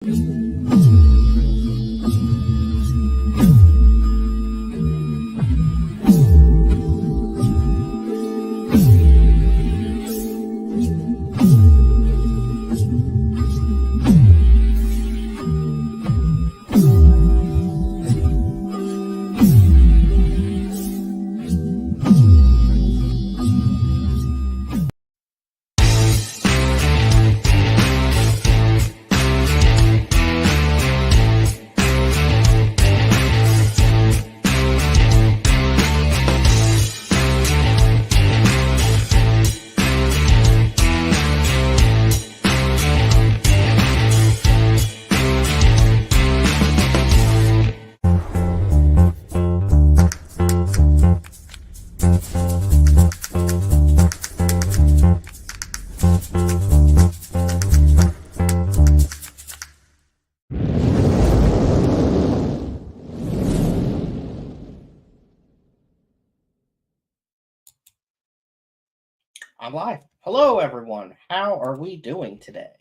I'm live. Hello, everyone. How are we doing today?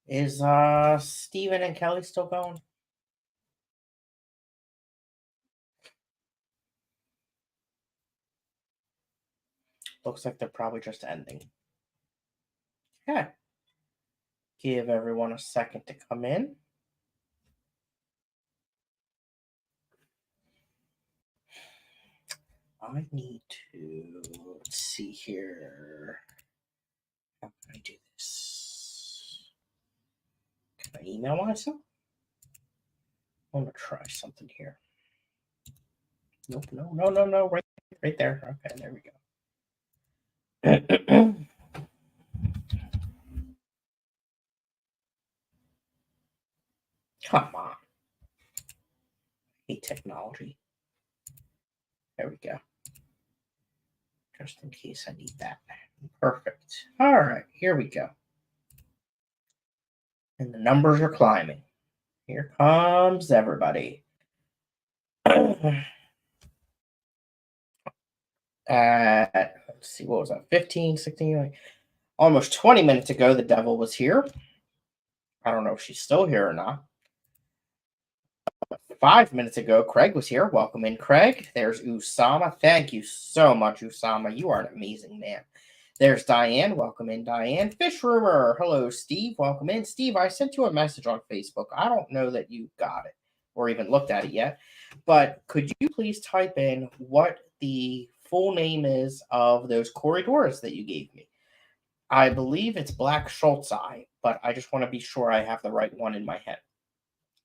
Is Steven and Kelly still going? Looks like they're probably just ending. Yeah. Give everyone a second to come in. I need to, let's see here. How can I do this? Can I email myself? I'm going to try something here. Nope, no. Right there. Okay, there we go. Come on. I hate technology. There we go. Just in case I need that. Perfect. All right, here we go. And the numbers are climbing. Here comes everybody. Let's see, what was that? 15, 16, almost 20 minutes ago, the devil was here. I don't know if she's still here or not. 5 minutes ago, Craig was here. Welcome in, Craig. There's Usama. Thank you so much, Usama. You are an amazing man. There's Diane. Welcome in, Diane. Fish Rumor. Hello, Steve. Welcome in. Steve, I sent you a message on Facebook. I don't know that you got it or even looked at it yet, but could you please type in what the full name is of those corridors that you gave me? I believe it's Black Schultz Eye, but I just want to be sure I have the right one in my head.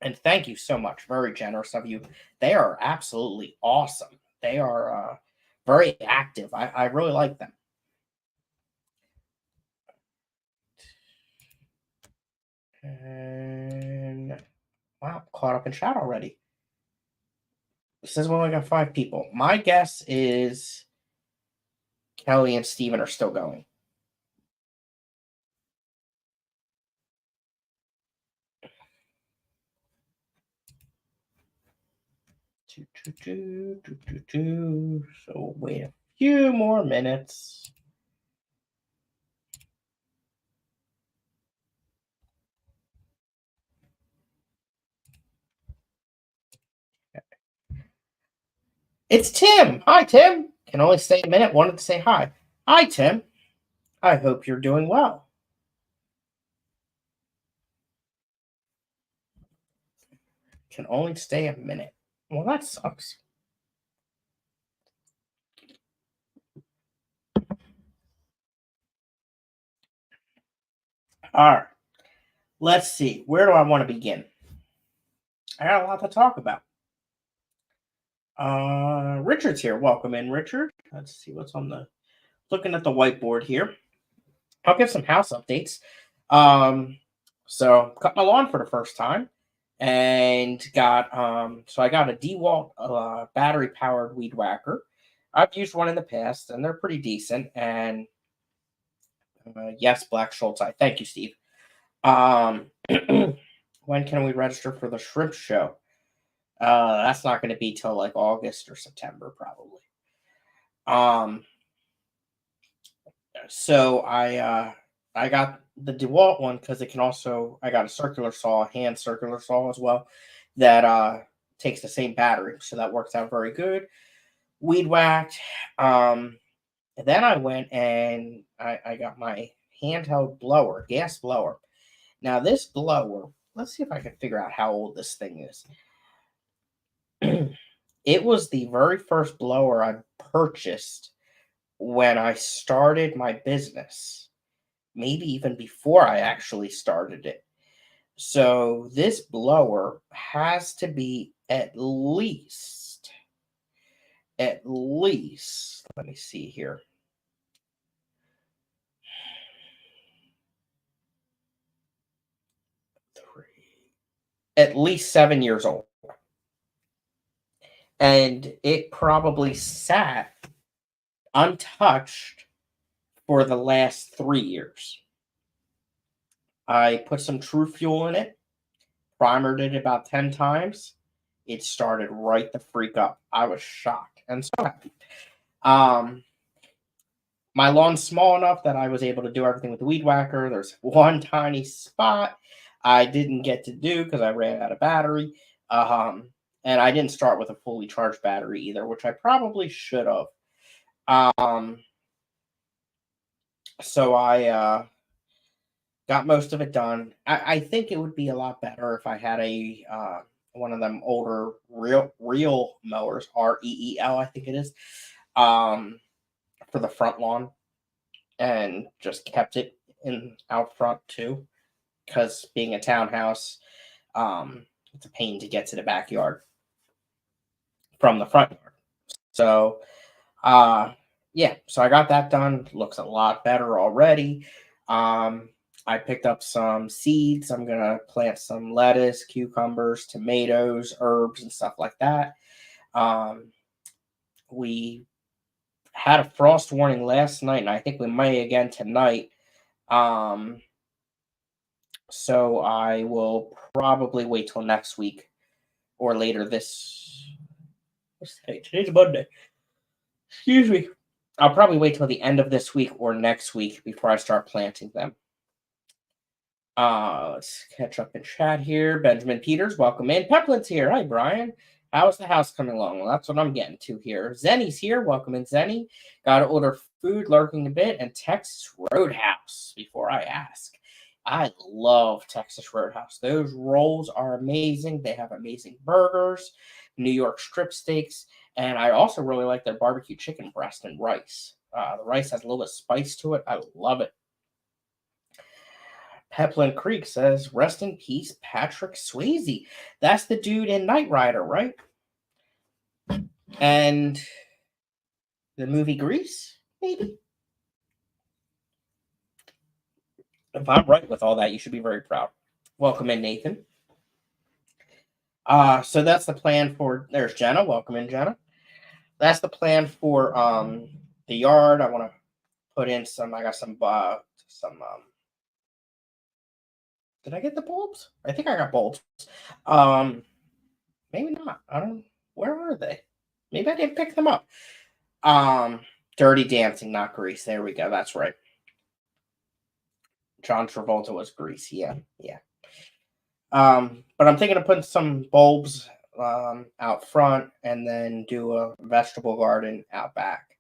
And thank you so much. Very generous of you. They are absolutely awesome. They are very active. I really like them. And wow, caught up in chat already. It says we only got 5 people. My guess is Kelly and Steven are still going. So wait a few more minutes. It's Tim. Hi, Tim. Can only stay a minute. Wanted to say hi. Hi, Tim. I hope you're doing well. Can only stay a minute. Well, that sucks. All right. Let's see. Where do I want to begin? I got a lot to talk about. Richard's here. Welcome in, Richard. Let's see what's on the looking at the whiteboard here. I'll give some house updates. So cut my lawn for the first time and got so I got a DeWalt battery powered weed whacker. I've used one in the past and they're pretty decent. And yes, Black Schultz. Thank you, Steve. When can we register for the shrimp show? That's not going to be till like August or September, probably. So I got the DeWalt one because it can also. I got a circular saw, hand circular saw as well, that takes the same battery, so that works out very good. Weed whacked. And then I went and I got my handheld blower, gas blower. Now this blower, let's see if I can figure out how old this thing is. It was the very first blower I purchased when I started my business, maybe even before I actually started it. So this blower has to be at least, let me see here. At least 7 years old. And it probably sat untouched for the last 3 years. I put some True Fuel in it, primered it about 10 times. It started right the freak up. I was shocked and so happy. My lawn's small enough that I was able to do everything with the weed whacker. There's one tiny spot I didn't get to do because I ran out of battery. And I didn't start with a fully charged battery either, which I probably should have. So I got most of it done. I think it would be a lot better if I had a one of them older real mowers, REEL, I think it is, for the front lawn, and just kept it in out front too, because being a townhouse, it's a pain to get to the backyard from the front yard. So yeah, so I got that done. Looks a lot better already. I picked up some seeds. I'm gonna plant some lettuce, cucumbers, tomatoes, herbs, and stuff like that. We had a frost warning last night, and I think we may again tonight. So I will probably wait till next week or later this. What's today? Today's Monday. Excuse me. I'll probably wait till the end of this week or next week before I start planting them. Let's catch up in chat here. Benjamin Peters, welcome in. Peplin's here. Hi, Brian. How's the house coming along? Well, that's what I'm getting to here. Zenny's here. Welcome in, Zenny. Got to order food, lurking a bit, and Texas Roadhouse before I ask. I love Texas Roadhouse. Those rolls are amazing. They have amazing burgers, New York strip steaks, and I also really like their barbecue chicken breast and rice. The rice has a little bit of spice to it. I love it. Peplin Creek says, rest in peace, Patrick Swayze. That's the dude in Knight Rider, right? And the movie Grease, maybe? If I'm right with all that, you should be very proud. Welcome in, Nathan. So that's the plan for, there's Jenna. Welcome in, Jenna. That's the plan for the yard. I want to put in some, I got some did I get the bulbs? I think I got bulbs. Maybe not. I don't. Where are they? Maybe I didn't pick them up. Dirty Dancing, not Grease. There we go. That's right. John Travolta was Grease. Yeah. But I'm thinking of putting some bulbs out front and then do a vegetable garden out back.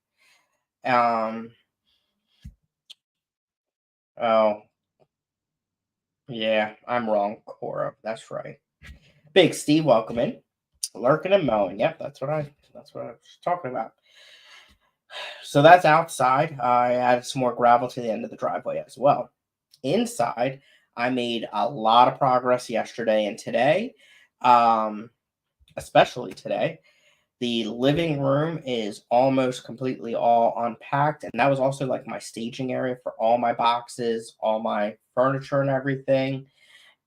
Oh, yeah, I'm wrong, Cora. That's right. Big Steve, welcome in. Lurking and mowing. Yep, that's what I was talking about. So that's outside. I added some more gravel to the end of the driveway as well. Inside, I made a lot of progress yesterday and today, especially today. The living room is almost completely all unpacked, and that was also like my staging area for all my boxes, all my furniture and everything.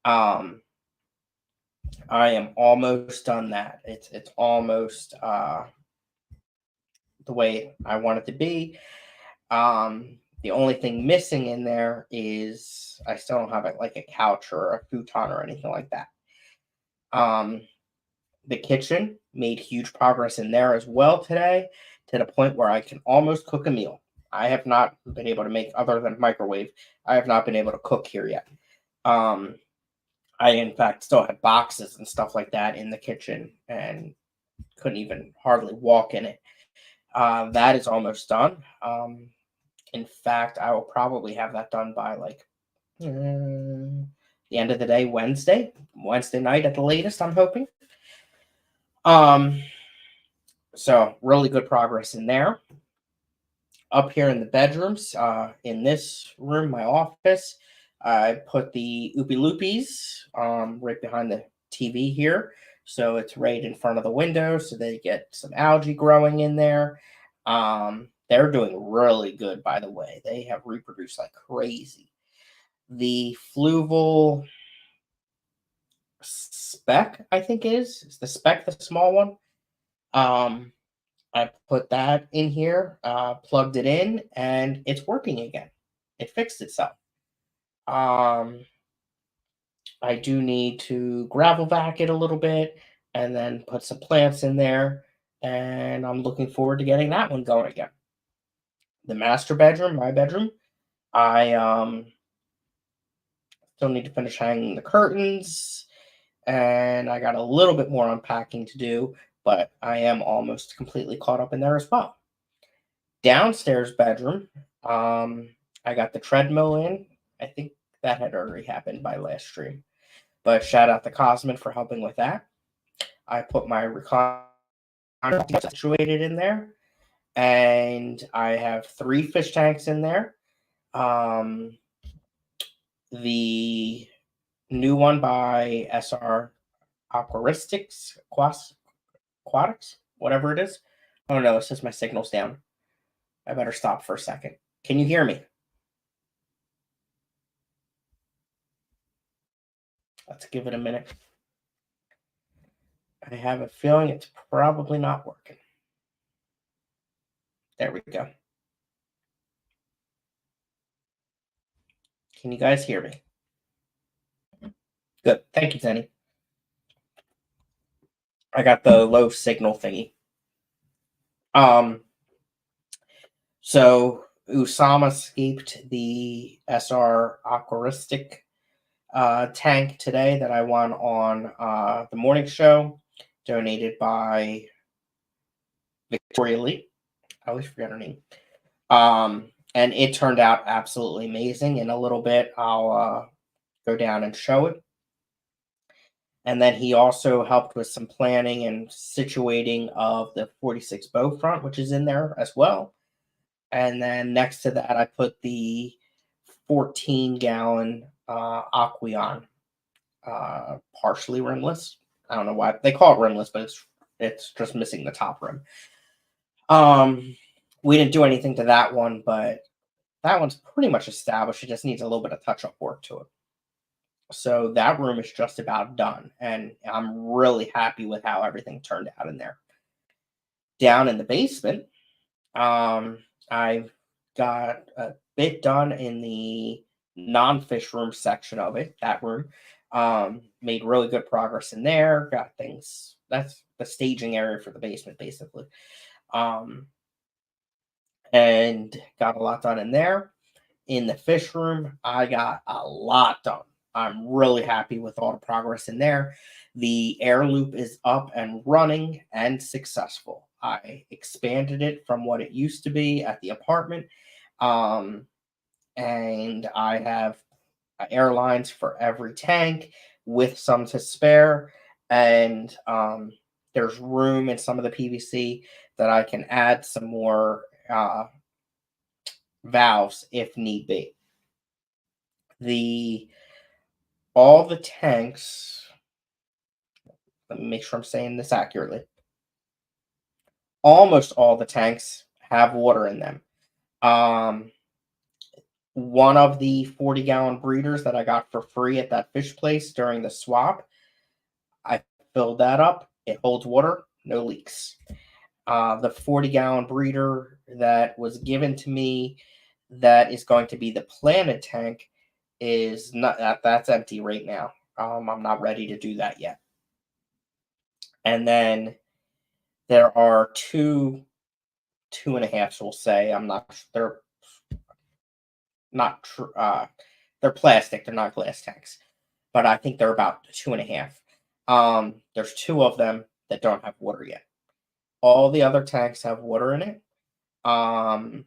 I am almost done that. It's almost the way I want it to be. The only thing missing in there is I still don't have like a couch or a futon or anything like that. The kitchen made huge progress in there as well today, to the point where I can almost cook a meal. I have not been able to make, other than microwave. I have not been able to cook here yet. Um, I in fact still had boxes and stuff like that in the kitchen and couldn't even hardly walk in it. That is almost done. In fact, I will probably have that done by like the end of the day, Wednesday night at the latest. I'm hoping. Um, so really good progress in there. Up here in the bedrooms, in this room, my office, I put the Oopie Loopies right behind the TV here. So it's right in front of the window, so they get some algae growing in there. They're doing really good, by the way. They have reproduced like crazy. The fluval speck, I think is the speck, the small one. Um, I put that in here, plugged it in, and it's working again. It fixed itself. Um, I do need to gravel vac it a little bit and then put some plants in there. And I'm looking forward to getting that one going again. The master bedroom, my bedroom, I still need to finish hanging the curtains. And I got a little bit more unpacking to do, but I am almost completely caught up in there as well. Downstairs bedroom, I got the treadmill in. I think that had already happened by last stream, but shout out to Cosmin for helping with that. I put my recliner situated in there, and I have 3 fish tanks in there. The new one by SR Aquaristics, Aquatics, whatever it is. Oh no, it says my signal's down. I better stop for a second. Can you hear me? Let's give it a minute. I have a feeling it's probably not working. There we go. Can you guys hear me? Good. Thank you, Tenny. I got the low signal thingy. So Usama escaped the SR Aquaristic tank today that I won on the morning show, donated by Victoria Lee. I always forget her name. And it turned out absolutely amazing. In a little bit, I'll go down and show it. And then he also helped with some planning and situating of the 46 bow front, which is in there as well. And then next to that, I put the 14-gallon Aqueon, partially rimless. I don't know why they call it rimless, but it's just missing the top rim. We didn't do anything to that one, but that one's pretty much established. It just needs a little bit of touch-up work to it. So that room is just about done, and I'm really happy with how everything turned out in there. Down in the basement, I've got a bit done in the non-fish room section of it. That room, made really good progress in there. Got things. That's the staging area for the basement, basically. And got a lot done in there. In the fish room, I got a lot done. I'm really happy with all the progress in there. The air loop is up and running and successful. I expanded it from what it used to be at the apartment. And I have airlines for every tank with some to spare. And there's room in some of the PVC that I can add some more valves if need be. All the tanks, let me make sure I'm saying this accurately. Almost all the tanks have water in them. One of the 40-gallon breeders that I got for free at that fish place during the swap, I filled that up. It holds water, no leaks. The 40-gallon breeder that was given to me that is going to be the planted tank is not, that's empty right now. I'm not ready to do that yet. And then there are two and a halfs, we'll say. I'm not, they're not they're plastic. They're not glass tanks, but I think they're about 2.5. There's two of them that don't have water yet. All the other tanks have water in it. Um,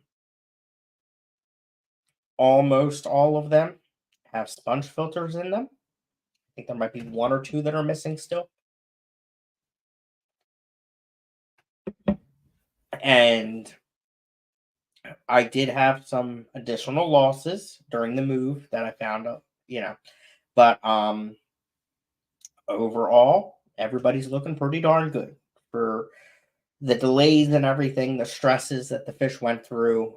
Almost all of them have sponge filters in them. I think there might be one or two that are missing still. And I did have some additional losses during the move that I found out, but overall, everybody's looking pretty darn good for the delays and everything, the stresses that the fish went through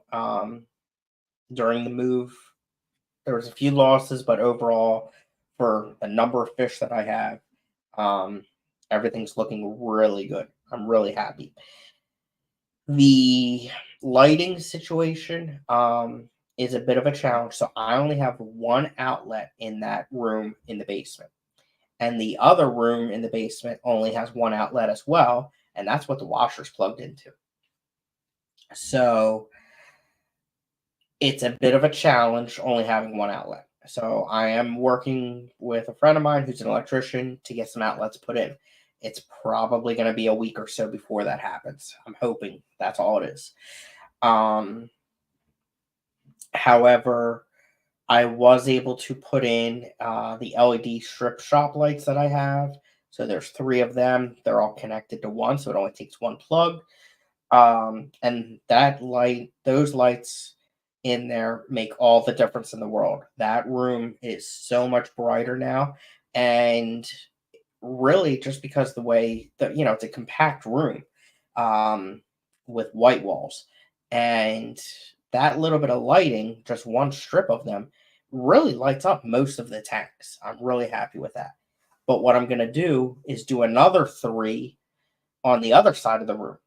during the move. There was a few losses, but overall, for the number of fish that I have, um, everything's looking really good. I'm really happy. The lighting situation is a bit of a challenge. So I only have one outlet in that room in the basement. And the other room in the basement only has one outlet as well. And that's what the washer's plugged into. So it's a bit of a challenge only having one outlet. So I am working with a friend of mine who's an electrician to get some outlets put in. It's probably going to be a week or so before that happens. I'm hoping that's all it is. However, I was able to put in the LED strip shop lights that I have. So there's three of them. They're all connected to one, so it only takes one plug. And those lights in there make all the difference in the world. That room is so much brighter now. And really just because the way that, it's a compact room with white walls. And that little bit of lighting, just one strip of them, really lights up most of the tanks. I'm really happy with that. But what I'm going to do is do another three on the other side of the room.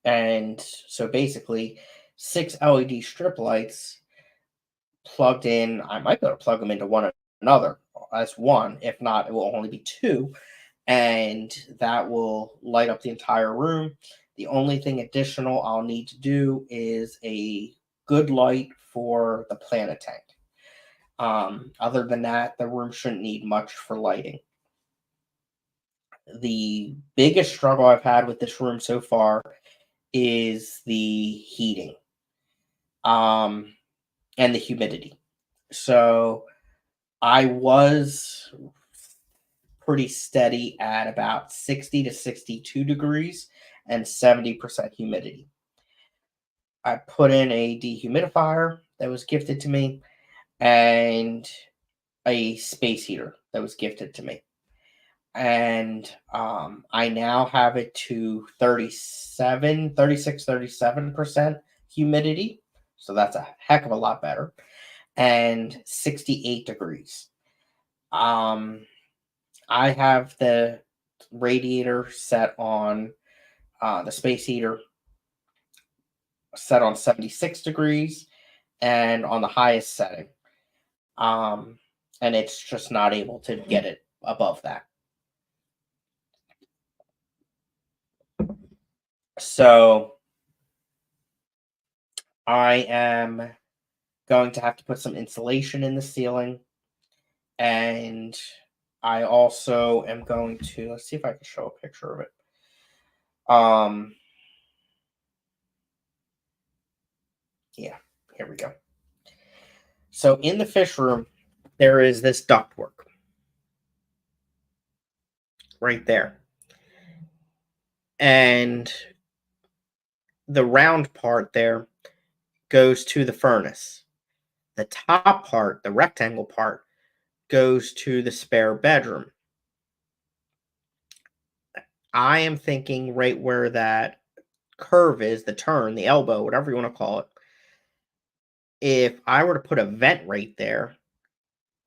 And so basically, 6 LED strip lights plugged in. I might be able to plug them into one another as one. If not, it will only be two. And that will light up the entire room. The only thing additional I'll need to do is a good light for the planet tank. Other than that, the room shouldn't need much for lighting. The biggest struggle I've had with this room so far is the heating and the humidity. So I was pretty steady at about 60 to 62 degrees and 70% humidity. I put in a dehumidifier that was gifted to me and a space heater that was gifted to me. And I now have it to 37% humidity. So that's a heck of a lot better. And 68 degrees. I have the radiator set on the space heater set on 76 degrees and on the highest setting. And it's just not able to get it above that. So I am going to have to put some insulation in the ceiling. And I also am going to, let's see if I can show a picture of it. Yeah, here we go. So in the fish room, there is this ductwork right there. And the round part there goes to the furnace. The top part, the rectangle part, goes to the spare bedroom. I am thinking right where that curve is, the turn, the elbow, whatever you want to call it. If I were to put a vent right there,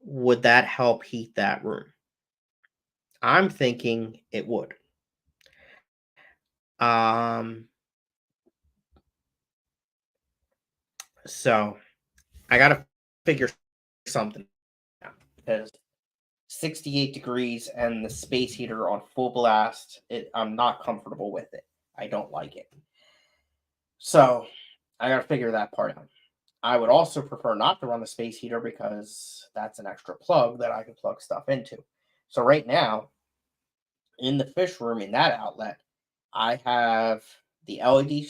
would that help heat that room? I'm thinking it would. So I got to figure something out because 68 degrees and the space heater on full blast, I'm not comfortable with it. I don't like it. So I got to figure that part out. I would also prefer not to run the space heater because that's an extra plug that I can plug stuff into. So right now, in the fish room, in that outlet, I have the LED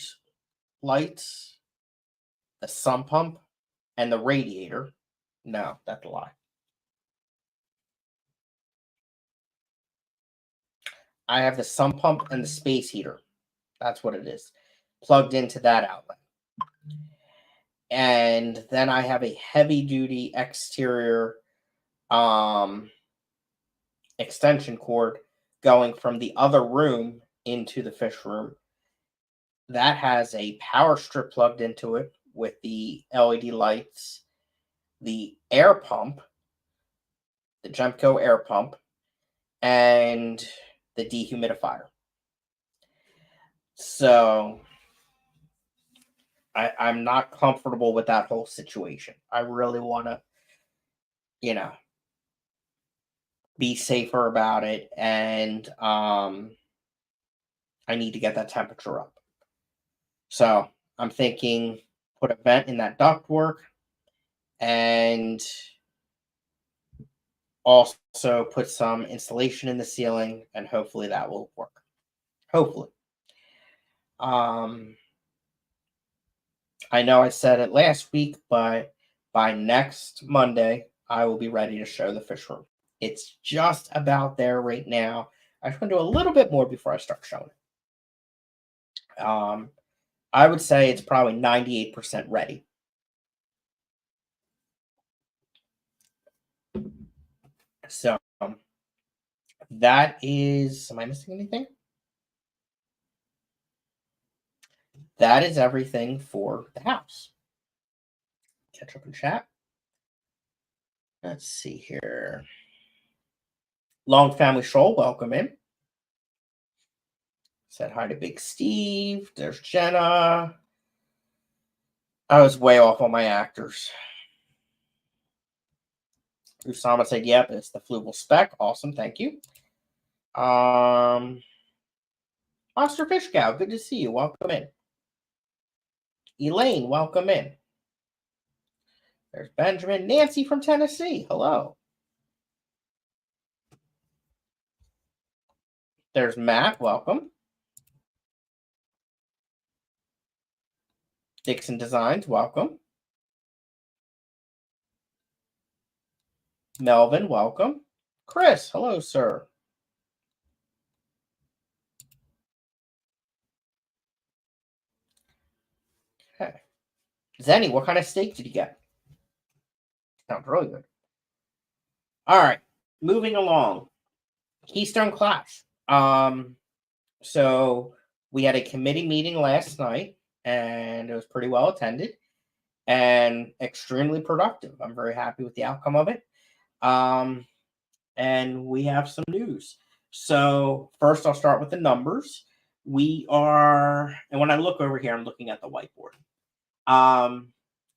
lights, the sump pump, and the radiator. No, that's a lie. I have the sump pump and the space heater. That's what it is. Plugged into that outlet. And then I have a heavy duty exterior extension cord going from the other room into the fish room. That has a power strip plugged into it with the LED lights, the air pump, the Gemco air pump, and the dehumidifier. So I'm not comfortable with that whole situation. I really want to, be safer about it, and I need to get that temperature up. So I'm thinking put a vent in that ductwork and also put some insulation in the ceiling, and hopefully that will work. Hopefully. I know I said it last week, but by next Monday, I will be ready to show the fish room. It's just about there right now. I just want to do a little bit more before I start showing it. I would say it's probably 98% ready. So that is, am I missing anything? That is everything for the house. Catch up in chat. Let's see here. Long Family Shoal, welcome in. Said hi to Big Steve. There's Jenna. I was way off on my actors. Usama said, yep, it's the Flugel spec. Awesome, thank you. Monster Fish Cow, good to see you. Welcome in. Elaine, welcome in. There's Benjamin. Nancy from Tennessee. Hello. There's Matt. Welcome. Dixon Designs. Welcome. Melvin. Welcome. Chris. Hello, sir. Okay. Zenny, what kind of steak did you get? Sounds really good. All right. Moving along. Keystone Clash. So we had a committee meeting last night, and it was pretty well attended and extremely productive. I'm very happy with the outcome of it. And we have some news. So first, I'll start with the numbers. We are, and when I look over here, I'm looking at the whiteboard.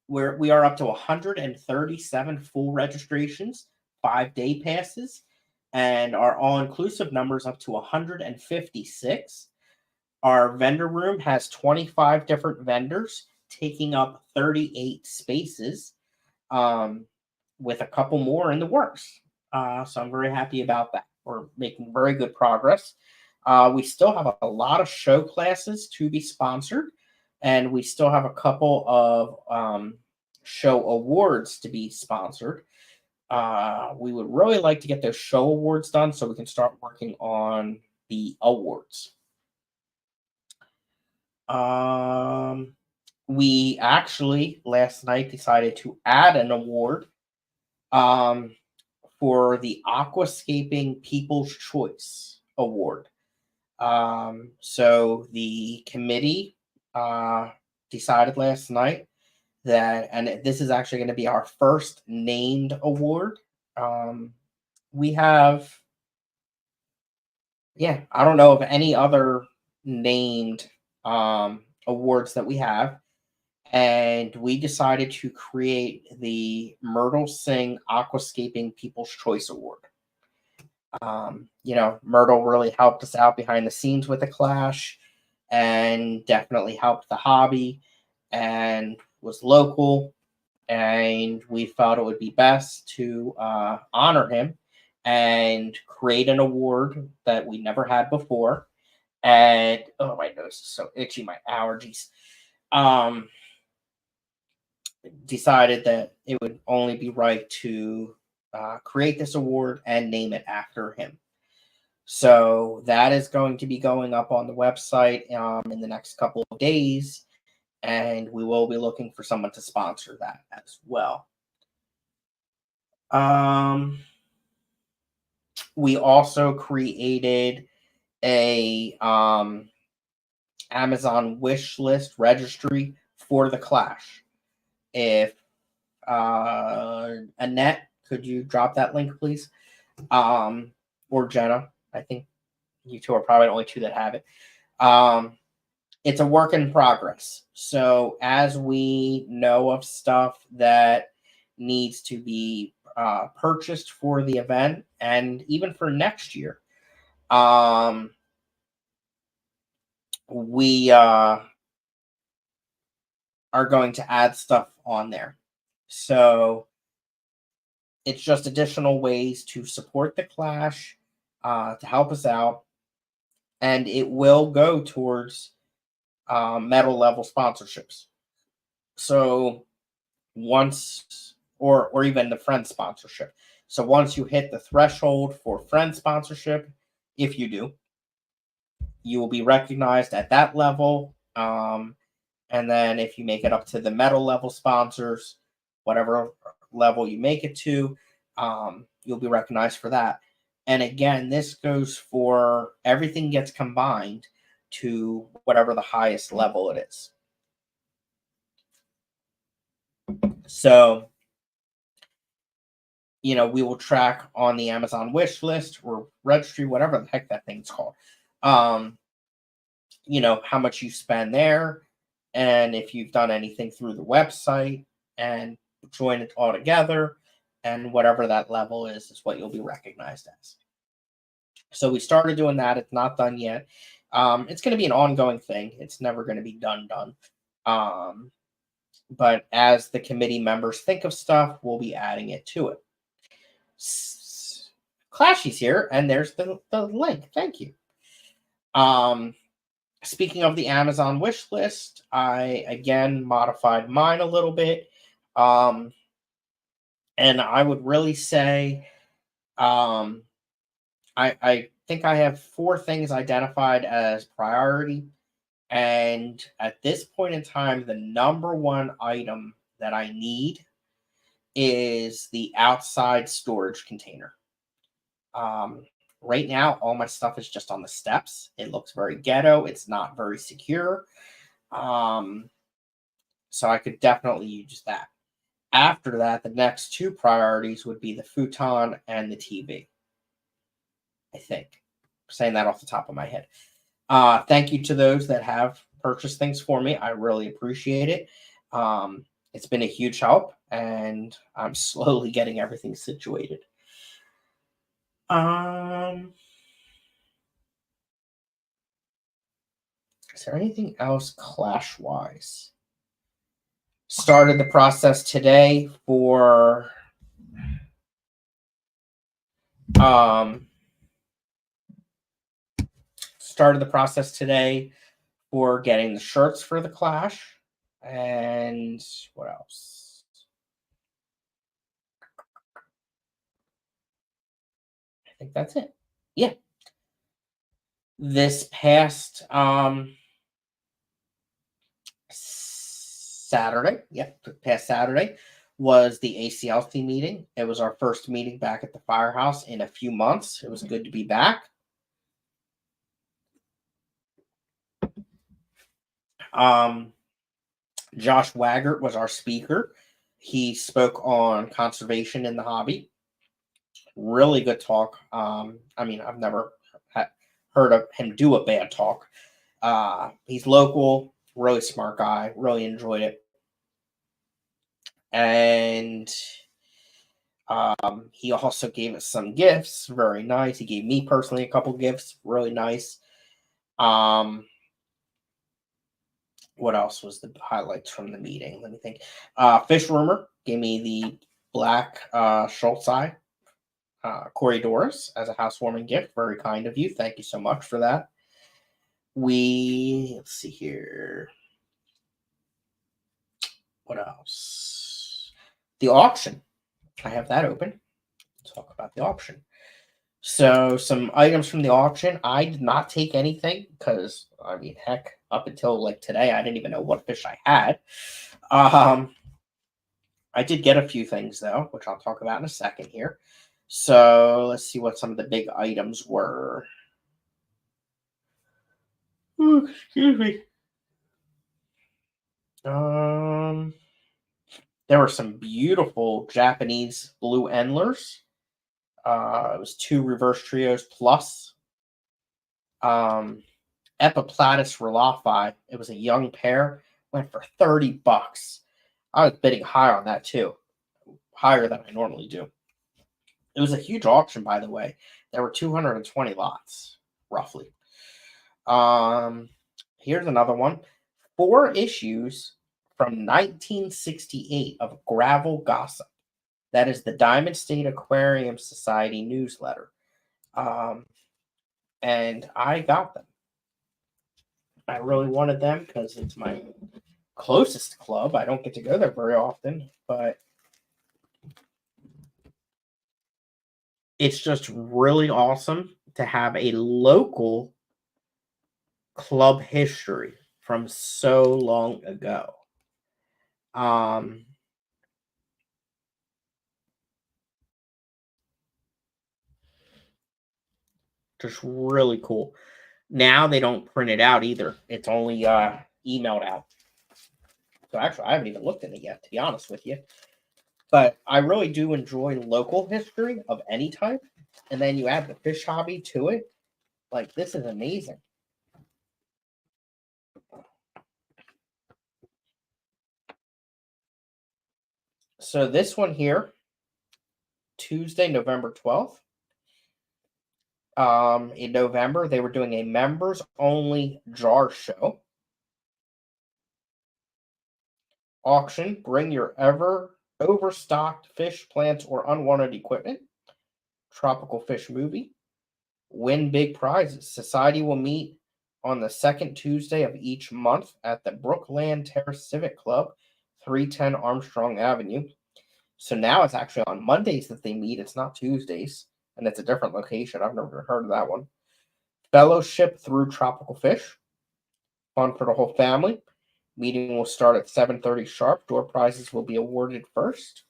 We are up to 137 full registrations, 5-day passes, and our all-inclusive numbers up to 156. Our vendor room has 25 different vendors taking up 38 spaces, with a couple more in the works. So I'm very happy about that. We're making very good progress. We still have a lot of show classes to be sponsored, and we still have a couple of show awards to be sponsored. We would really like to get those show awards done so we can start working on the awards. We actually last night decided to add an award for the Aquascaping People's Choice Award. So the committee decided last night that, and this is actually going to be our first named award. We have, I don't know of any other named awards that we have. And we decided to create the Myrtle Singh Aquascaping People's Choice Award. Myrtle really helped us out behind the scenes with the Clash and definitely helped the hobby. and was local, and we felt it would be best to honor him and create an award that we never had before. And oh, my nose is so itchy, my allergies. Decided that it would only be right to create this award and name it after him. So that is going to be going up on the website in the next couple of days, and we will be looking for someone to sponsor that as well. We also created a Amazon wish list registry for the Clash. If Annette, could you drop that link, please? Or Jenna, I think you two are probably the only two that have it. It's a work in progress. So as we know of stuff that needs to be purchased for the event and even for next year, we are going to add stuff on there. So it's just additional ways to support the Clash, to help us out, and it will go towards medal level sponsorships. So once, or even the friend sponsorship. So once you hit the threshold for friend sponsorship, if you do, you will be recognized at that level. And then if you make it up to the medal level sponsors, whatever level you make it to, you'll be recognized for that. And again, this goes for everything gets combined to whatever the highest level it is. So, we will track on the Amazon wish list or registry, whatever the heck that thing's called. How much you spend there, and if you've done anything through the website, and join it all together, and whatever that level is what you'll be recognized as. So we started doing that. It's not done yet. It's going to be an ongoing thing. It's never going to be done. But as the committee members think of stuff, we'll be adding it to it. Clashy's here, and there's the link. Thank you. Speaking of the Amazon wish list, I again modified mine a little bit. And I would really say I think I have 4 things identified as priority. And at this point in time, the number one item that I need is the outside storage container. Right now, all my stuff is just on the steps. It looks very ghetto. It's not very secure. So I could definitely use that. After that, the next 2 priorities would be the futon and the TV. I think. I'm saying that off the top of my head. Thank you to those that have purchased things for me. I really appreciate it. It's been a huge help, and I'm slowly getting everything situated. Is there anything else Clash-wise? Started the process today for getting the shirts for the Clash. And what else? I think that's it. Yeah. This past Saturday, past Saturday was the ACLC meeting. It was our first meeting back at the firehouse in a few months. It was good to be back. Josh Waggart was our speaker. He spoke on conservation in the hobby. Really good talk. I've never heard of him do a bad talk. He's local, really smart guy. Really enjoyed it. And he also gave us some gifts. Very nice. He gave me personally a couple gifts. Really nice. What else was the highlights from the meeting? Let me think. Fish Rumor gave me the black Schultz eye Corey Doris as a housewarming gift. Very kind of you. Thank you so much for that. Let's see here. What else? The auction. I have that open. Let's talk about the auction. So, some items from the auction. I did not take anything because, I mean, heck, up until like today, I didn't even know what fish I had. I did get a few things though, which I'll talk about in a second here. So, let's see what some of the big items were. Ooh, excuse me. There were some beautiful Japanese blue endlers. It was 2 reverse trios plus Epiplatus Relafi. It was a young pair. Went for $30. I was bidding high on that too, higher than I normally do. It was a huge auction, by the way. There were 220 lots, roughly. Here's another one. 4 issues from 1968 of Gravel Gossip. That is the Diamond State Aquarium Society newsletter. And I got them. I really wanted them because it's my closest club. I don't get to go there very often, but it's just really awesome to have a local club history from so long ago. Just really cool. Now they don't print it out either. It's only emailed out. So actually, I haven't even looked at it yet, to be honest with you. But I really do enjoy local history of any type. And then you add the fish hobby to it. Like, this is amazing. So this one here, Tuesday, November 12th. In November, they were doing a members-only jar show. Auction, bring your ever overstocked fish, plants, or unwanted equipment. Tropical fish movie. Win big prizes. Society will meet on the second Tuesday of each month at the Brookland Terrace Civic Club, 310 Armstrong Avenue. So now it's actually on Mondays that they meet. It's not Tuesdays, and it's a different location. I've never heard of that one. Fellowship through tropical fish. Fun for the whole family. Meeting will start at 7:30 sharp. Door prizes will be awarded first.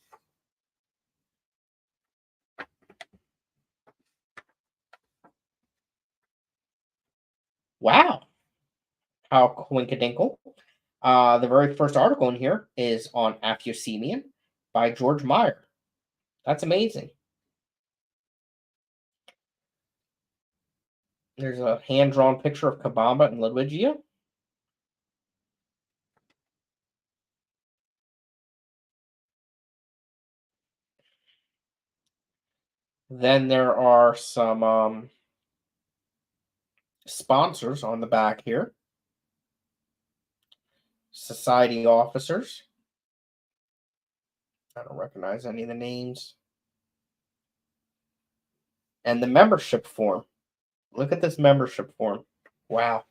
Wow. How coinkadinkle. The very first article in here is on Aphyosemian by George Meyer. That's amazing. There's a hand-drawn picture of Kabamba and Ludwigia. Then there are some sponsors on the back here. Society officers. I don't recognize any of the names. And the membership form. Look at this membership form. Wow.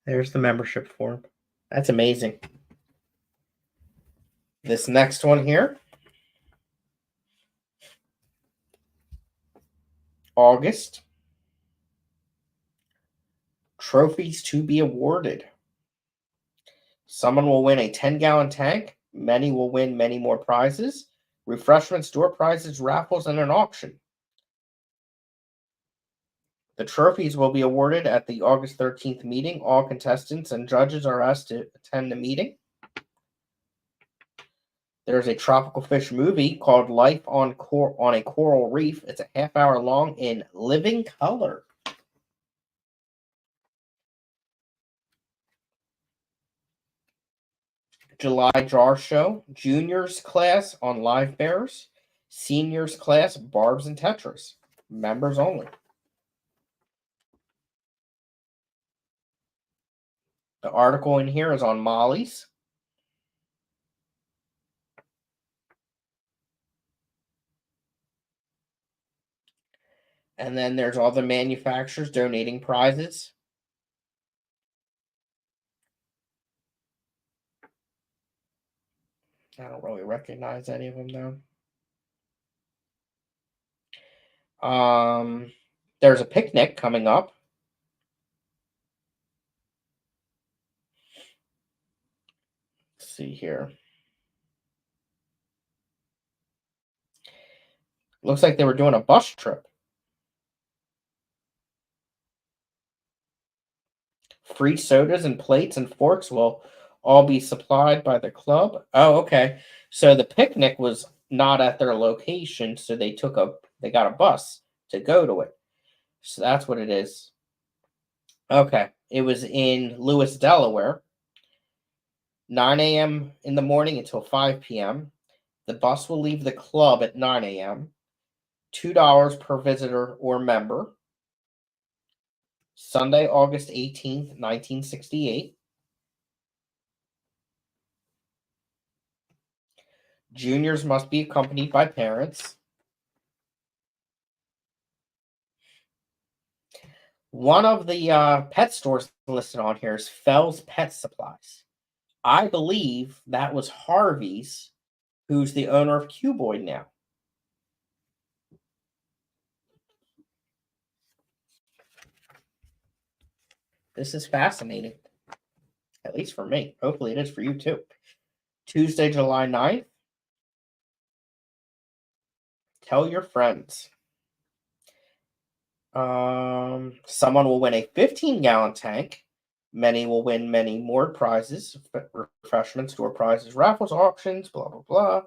There's the membership form. That's amazing. This next one here. August. Trophies to be awarded. Someone will win a 10-gallon tank. Many will win many more prizes. Refreshments, door prizes, raffles, and an auction. The trophies will be awarded at the August 13th meeting. All contestants and judges are asked to attend the meeting. There's a tropical fish movie called Life on a Coral Reef. It's a half-hour long in living color. July jar show. Juniors class on live bears. Seniors class barbs and tetras. Members only. The article in here is on Molly's. And then there's all the manufacturers donating prizes. I don't really recognize any of them though. There's a picnic coming up. Let's see here. Looks like they were doing a bus trip. Free sodas and plates and forks will all be supplied by the club. Oh, okay. So the picnic was not at their location, so they got a bus to go to it. So that's what it is. Okay. It was in Lewis, Delaware. 9 a.m. in the morning until 5 p.m. The bus will leave the club at 9 a.m. $2 per visitor or member. Sunday, August 18th, 1968. Juniors must be accompanied by parents. One of the pet stores listed on here is Fell's Pet Supplies. I believe that was Harvey's, who's the owner of Cuboid now. This is fascinating, at least for me. Hopefully it is for you too. Tuesday, July 9th. Tell your friends. Someone will win a 15-gallon tank. Many will win many more prizes, refreshments, store prizes, raffles, auctions, blah, blah,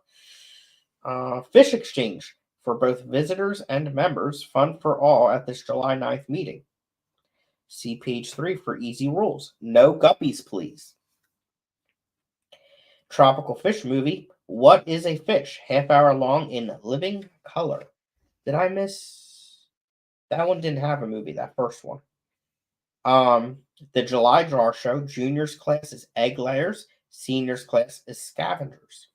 blah. Fish exchange for both visitors and members. Fun for all at this July 9th meeting. See page 3 for easy rules. No guppies, please. Tropical fish movie. What is a fish? Half hour long in living color. Did I miss? That one didn't have a movie, that first one. The July Jar Show, juniors class is egg layers, seniors class is scavengers.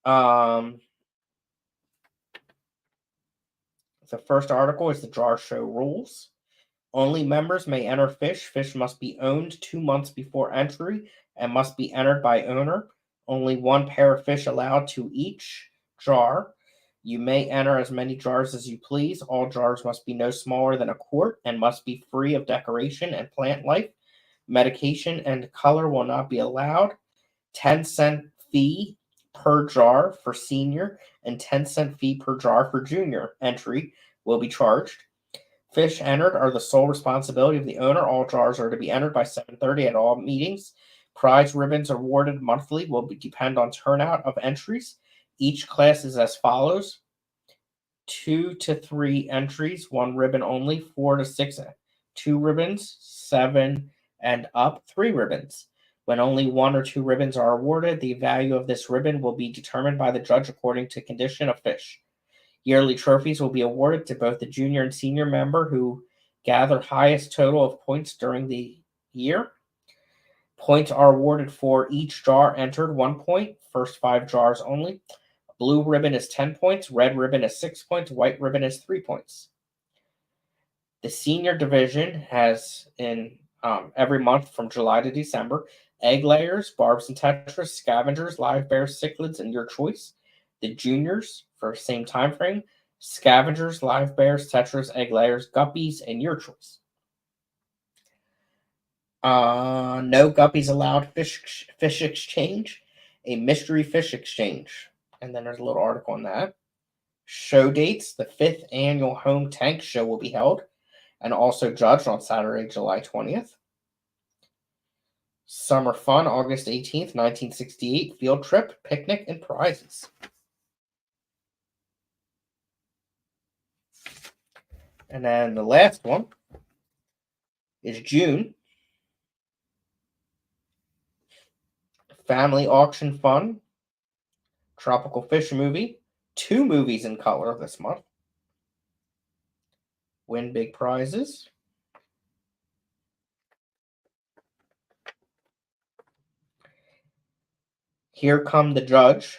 The first article is the Jar Show rules. Only members may enter fish. Fish must be owned 2 months before entry and must be entered by owner. Only one pair of fish allowed to each jar. You may enter as many jars as you please. All jars must be no smaller than a quart and must be free of decoration and plant life. Medication and color will not be allowed. 10-cent fee per jar for senior and 10-cent fee per jar for junior entry will be charged. Fish entered are the sole responsibility of the owner. All jars are to be entered by 7:30 at all meetings. Prize ribbons awarded monthly will depend on turnout of entries. Each class is as follows: 2 to 3 entries, 1 ribbon only; 4 to 6, 2 ribbons; 7 and up, 3 ribbons. When only 1 or 2 ribbons are awarded, the value of this ribbon will be determined by the judge according to condition of fish. Yearly trophies will be awarded to both the junior and senior member who gather highest total of points during the year. Points are awarded for each jar entered, 1 point, first 5 jars only. Blue ribbon is 10 points, red ribbon is 6 points, white ribbon is 3 points. The senior division has in every month from July to December, egg layers, barbs and tetras, scavengers, live bears, cichlids, and your choice. The juniors, for same time frame, scavengers, live bears, tetras, egg layers, guppies, and your choice. No guppies allowed fish exchange. A mystery fish exchange. And then there's a little article on that. Show dates. The 5th annual home tank show will be held and also judged on Saturday, July 20th. Summer fun, August 18th, 1968. Field trip, picnic, and prizes. And then the last one is June. Family auction fun. Tropical fish movie. 2 movies in color this month. win big prizes. Here come the judge.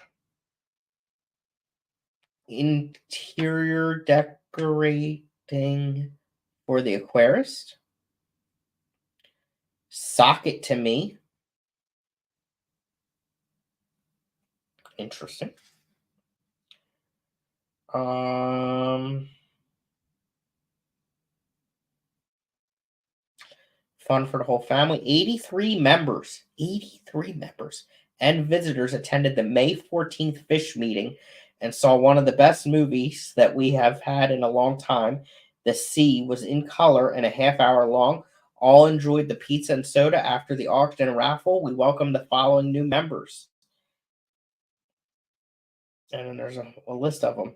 Interior decorating for the aquarist. Sock it to me. Interesting. Fun for the whole family. 83 members. 83 members and visitors attended the May 14th Fish meeting and saw one of the best movies that we have had in a long time. The Sea was in color and a half hour long. All enjoyed the pizza and soda after the auction and raffle. We welcome the following new members. And then there's a list of them.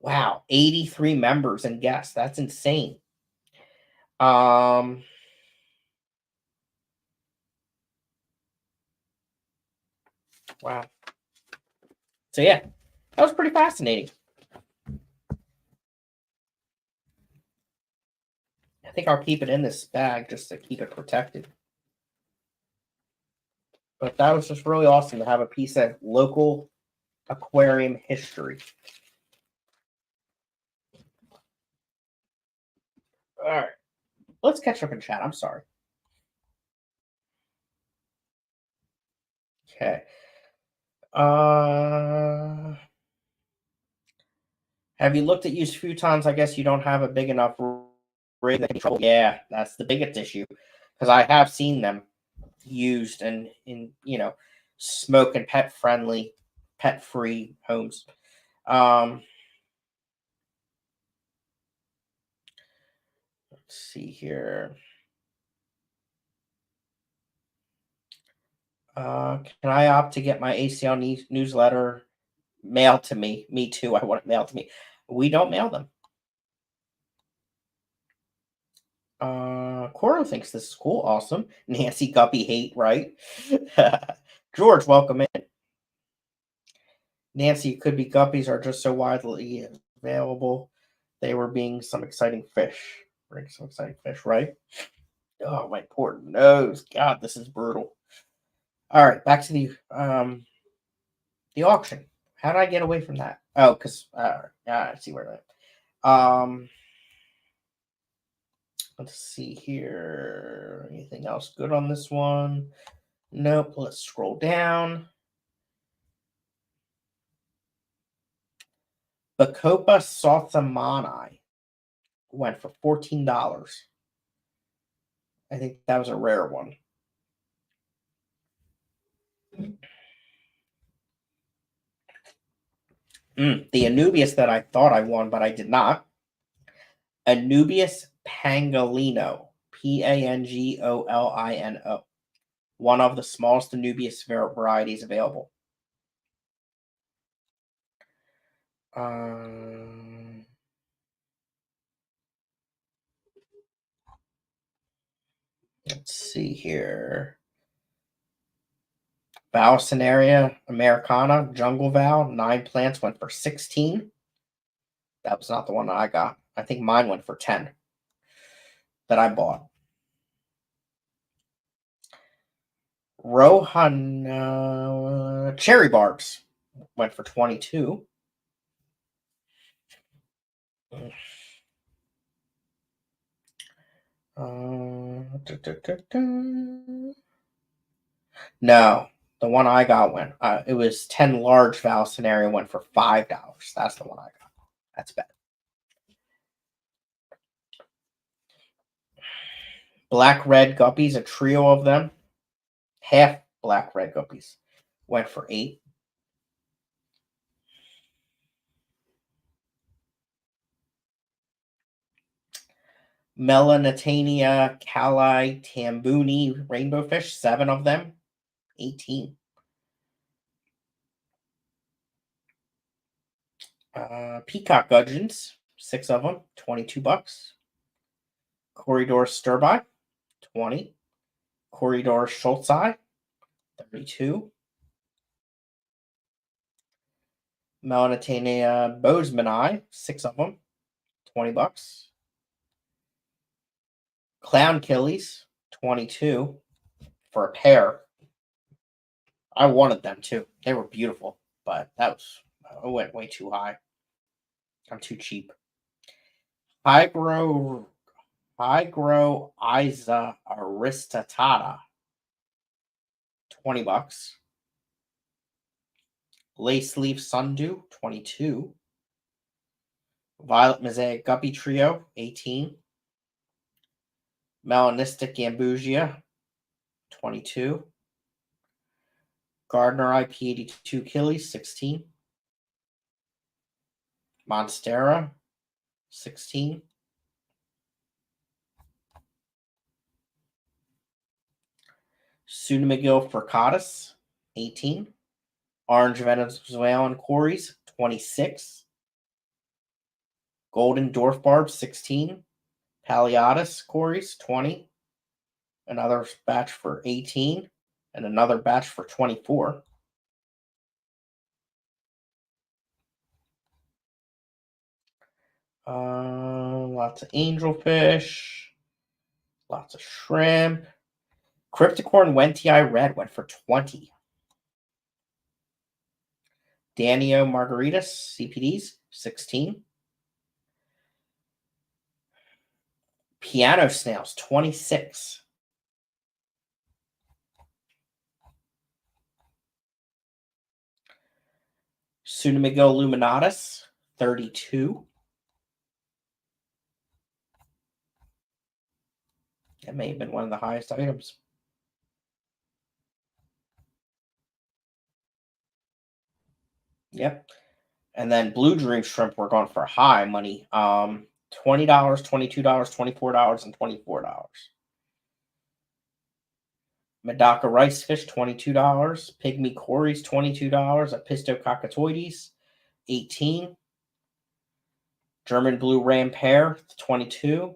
Wow, 83 members and guests. That's insane. Wow. So yeah, that was pretty fascinating. I think I'll keep it in this bag just to keep it protected. But that was just really awesome to have a piece of local aquarium history. All right. Let's catch up in chat. I'm sorry. Okay. Have you looked at used futons? I guess you don't have a big enough rig that can control. Yeah, that's the biggest issue. Because I have seen them used in smoke and pet friendly, pet free homes. Let's see here. Can I opt to get my ACL newsletter mailed to me? Me too. I want it mailed to me. We don't mail them. Coro thinks this is cool. Awesome. Nancy Guppy hate, right? George, welcome in. Nancy, it could be guppies are just so widely available. They were being some exciting fish. Bring some exciting fish, right? Oh, my poor nose. God, this is brutal. All right, back to the auction. How did I get away from that? Oh, because I see where that. Let's see here. Anything else good on this one? Nope. Let's scroll down. Bacopa salsamani went for $14. I think that was a rare one. The Anubius that I thought I won, but I did not. Anubius pangolino. Pangolino. One of the smallest Anubius varieties available. Let's see here. Valsinaria americana, jungle val, 9 plants went for 16. That was not the one that I got. I think mine went for 10 that I bought. Rohan cherry barbs went for 22. No, the one I got went. It was 10 large Valsinaria went for $5. That's the one I got. That's bad. Black red guppies, a trio of them, half black red guppies, went for 8. Melanatania cali tambuni rainbow fish, 7 of them, 18. Peacock gudgeons, 6 of them, $22. Corridor stirby, 20. Corridor schultzi, 32. Melanatania bozemanii, 6 of them, $20. Clown Killies, 22 for a pair. I wanted them too. They were beautiful, but I went way too high. I'm too cheap. Hygro Isa Aristotata, $20. Lace Leaf Sundew, 22. Violet Mosaic Guppy Trio, 18. Melanistic Gambusia, 22. Gardner IP82 Achilles, 16. Monstera, 16. Sudamigil Furcatus, 18. Orange Venezuelan Cories, 26. Golden Dwarf Barb, 16. Paleatus Cories, 20. Another batch for 18. And another batch for 24. Lots of angelfish. Lots of shrimp. Crypticorn Wentii Red went for 20. Danio Margaritas CPDs, 16. Piano Snails, 26. Sunamigo Luminatus, 32. That may have been one of the highest items. Yep. And then Blue Dream Shrimp were going for high money. $20, $22, $24, and $24. Medaka Rice Fish, $22. Pygmy Cories, $22. Apisto Cockatoides, 18. German Blue Ram Pear, 22.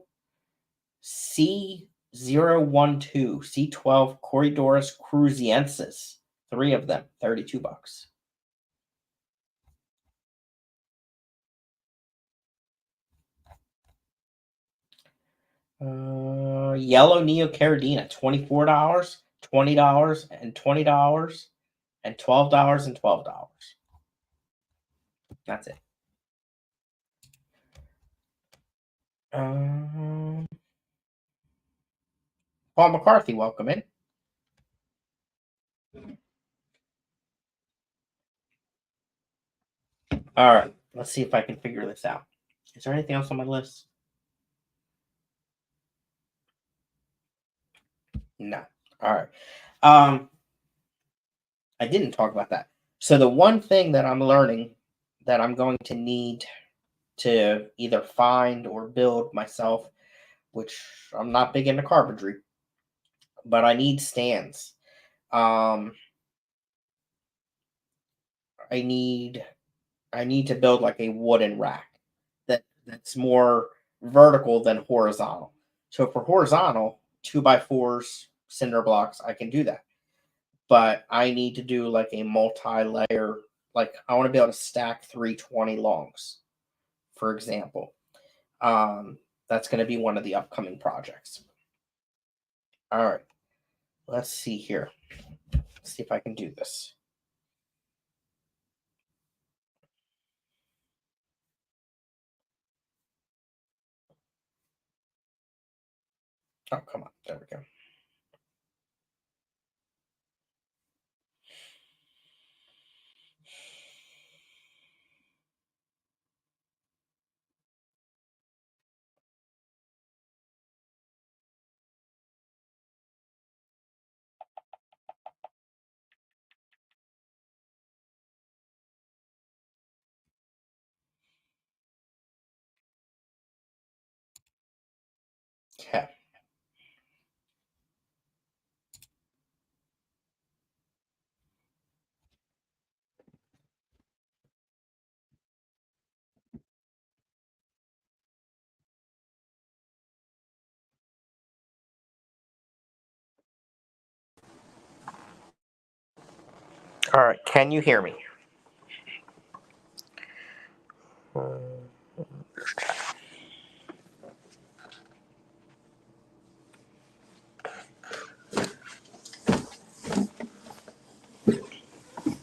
C012, C12 Corridorus Cruziensis, 3 of them, $32. Yellow Neocaridina, $24, $20, and $20, and $12 and $12. That's it. Paul McCarthy, welcome in. All right, let's see if I can figure this out. Is there anything else on my list? No. All right. I didn't talk about that. So the one thing that I'm learning that I'm going to need to either find or build myself, which I'm not big into carpentry, but I need stands. I need to build like a wooden rack that's more vertical than horizontal. So for horizontal, 2x4s, cinder blocks, I can do that. But I need to do like a multi-layer, like I want to be able to stack 320 longs, for example. That's going to be one of the upcoming projects. All right. Let's see here. Let's see if I can do this. Oh, come on. There we go. Okay. All right. Can you hear me?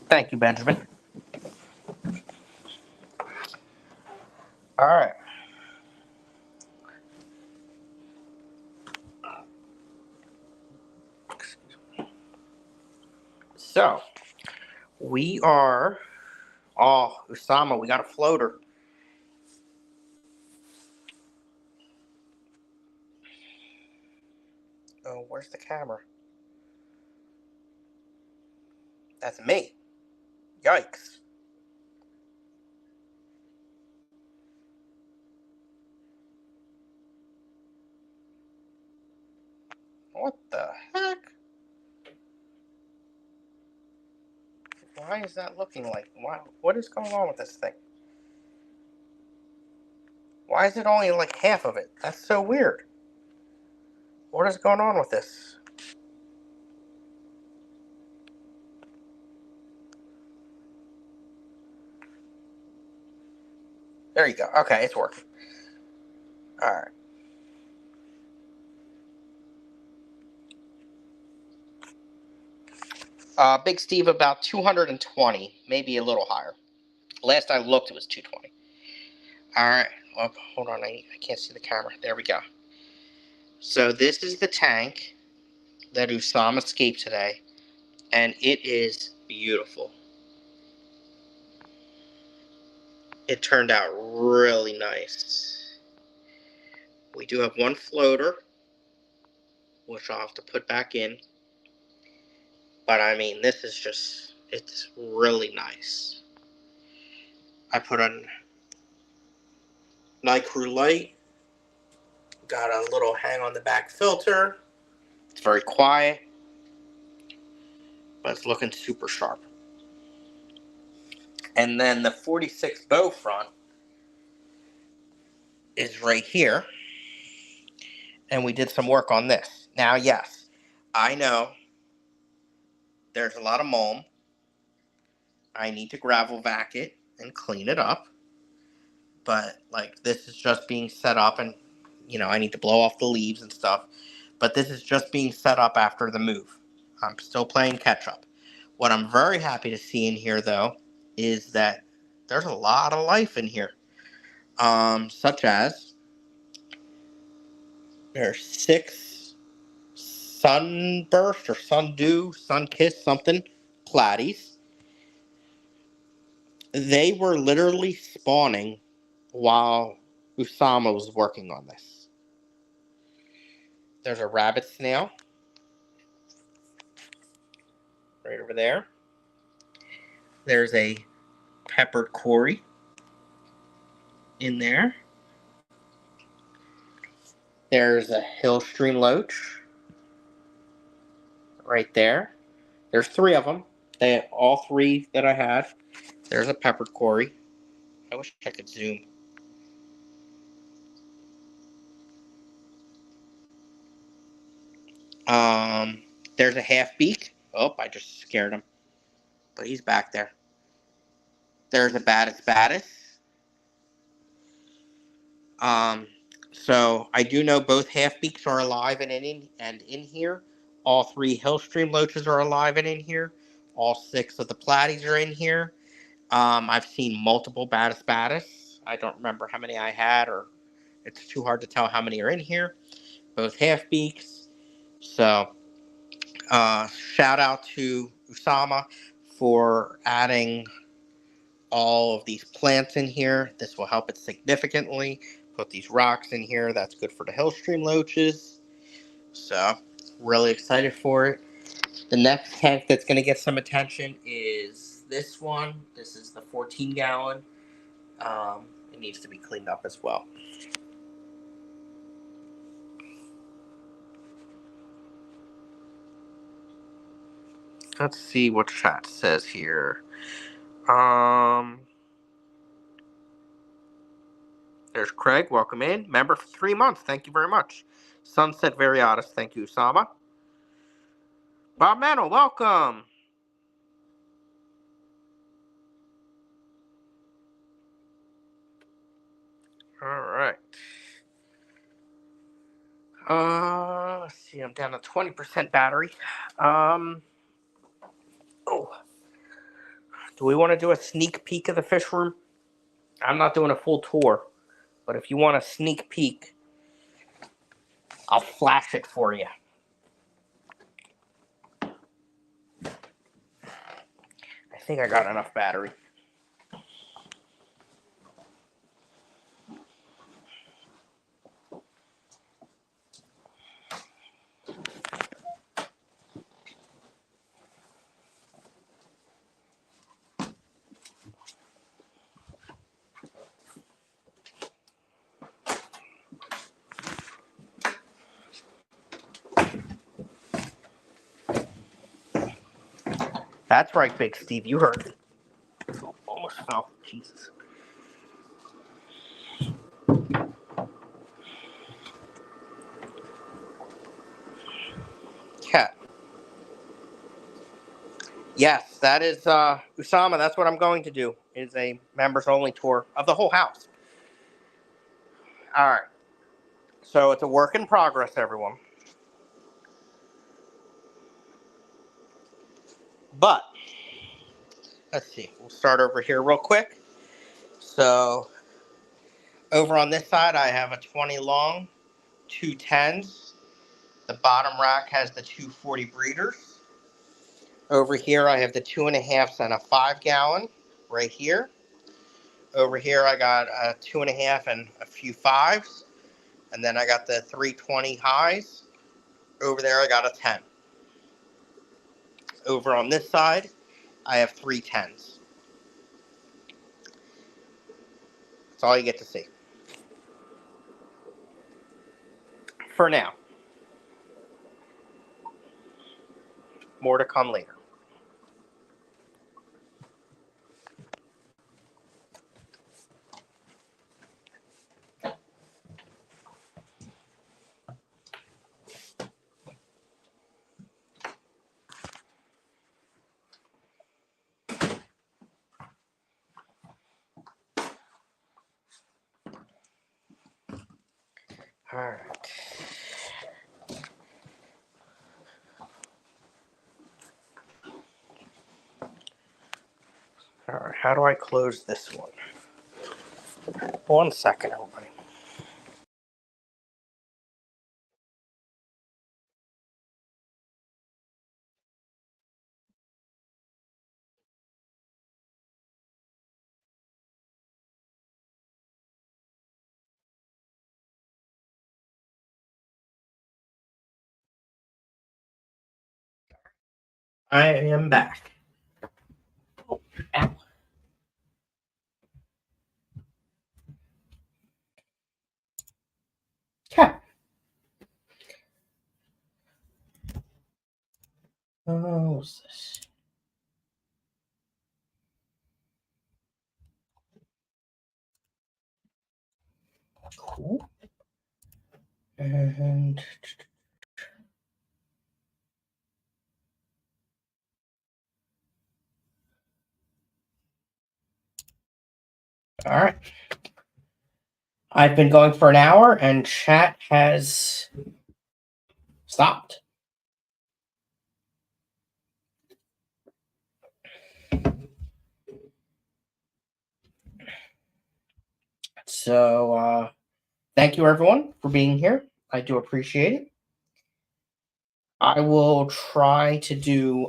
Thank you, Benjamin. All right. So, we are... Oh, Usama, we got a floater. Oh, where's the camera? That's me. Yikes. What the heck? Why is that looking like... What is going on with this thing? Why is it only like half of it? That's so weird. What is going on with this? There you go. Okay, it's working. All right. Big Steve about 220, maybe a little higher. Last I looked, it was 220. All right. Oh, hold on. I can't see the camera. There we go. So this is the tank that Usama escaped today, and it is beautiful. It turned out really nice. We do have one floater, which I'll have to put back in. But I mean, this is just, it's really nice. I put on night crew light. Got a little hang on the back filter. It's very quiet, but it's looking super sharp. And then the 46 bow front is right here. And we did some work on this. Now, yes, I know there's a lot of mulm. I need to gravel vac it and clean it up. But, like, this is just being set up, and, you know, I need to blow off the leaves and stuff. But this is just being set up after the move. I'm still playing catch up. What I'm very happy to see in here, though, is that there's a lot of life in here. Such as there's 6 sunburst or sundew, sun-kissed something platies. They were literally spawning while Usama was working on this. There's a rabbit snail right over there. There's a peppered Cory in there. There's a hill stream loach right there. There's 3 of them. All 3 that I had. There's a peppered Cory. I wish I could zoom. There's a half beak. Oh, I just scared him. But he's back there. There's a Batis. So I do know both half beaks are alive and in here. All 3 hill stream loaches are alive and in here. All 6 of the platies are in here. I've seen multiple Batis. I don't remember how many I had, or it's too hard to tell how many are in here. Both half beaks. So, shout out to Usama for adding all of these plants in here. This will help it significantly. Put these rocks in here. That's good for the hill stream loaches. So, really excited for it. The next tank that's going to get some attention is this one. This is the 14-gallon. It needs to be cleaned up as well. Let's see what chat says here. There's Craig. Welcome in. Member for 3 months. Thank you very much. Sunset Variatus. Thank you, Usama. Bob Mantle. Welcome. All right. Let's see. I'm down to 20% battery. Oh. Do we want to do a sneak peek of the fish room? I'm not doing a full tour, but if you want a sneak peek, I'll flash it for you. I think I got enough battery. That's right, Big Steve. You heard me. Almost fell. Jesus. Cat. Yes, that is Usama. That's what I'm going to do. Is a members only tour of the whole house. All right. So it's a work in progress, everyone. But let's see. We'll start over here real quick. So over on this side, I have a 20 long, 2 10s. The bottom rack has the 240 breeders. Over here, I have the 2.5s and a 5-gallon right here. Over here, I got a 2.5 and a few 5s. And then I got the 320 highs. Over there, I got a 10. Over on this side, I have 3 10s. That's all you get to see. For now. More to come later. All right. All right, how do I close this one? 1 second, everybody. I am back. Oh, ow. Cat. What's this? Cool. And all right. I've been going for an hour and chat has stopped. So thank you everyone for being here. I do appreciate it. I will try to do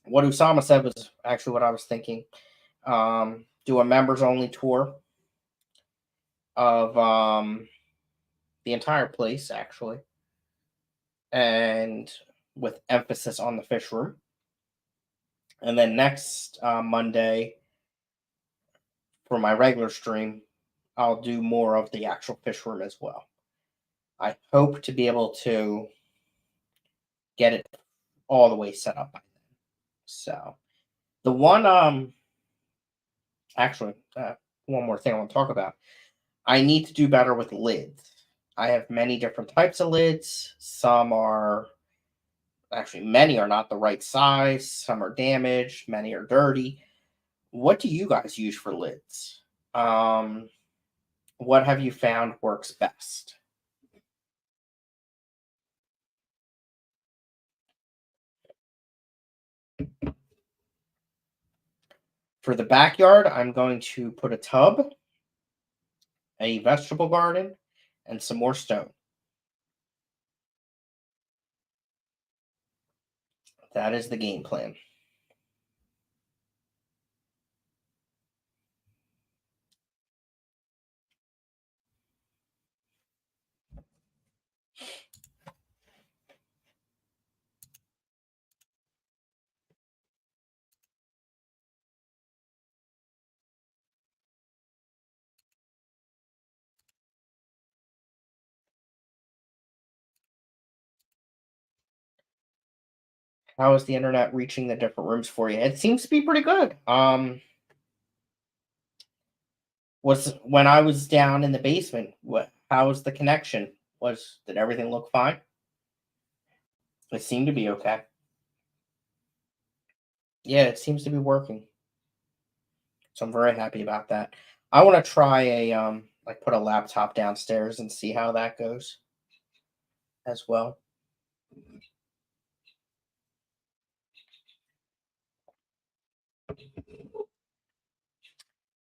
what Usama said was actually what I was thinking. Do a members only tour of the entire place actually, and with emphasis on the fish room. And then next Monday for my regular stream, I'll do more of the actual fish room as well. I hope to be able to get it all the way set up by then. So the one actually one more thing I want to talk about. I need to do better with lids. I have many different types of lids. Some are actually many are not the right size, some are damaged, many are dirty. What do you guys use for lids? What have you found works best? For the backyard, I'm going to put a tub, a vegetable garden, and some more stone. That is the game plan. How is the internet reaching the different rooms for you? It seems to be pretty good. Was when I was down in the basement, how was the connection? Did everything look fine? It seemed to be okay. Yeah, it seems to be working. So I'm very happy about that. I want to try like put a laptop downstairs and see how that goes as well.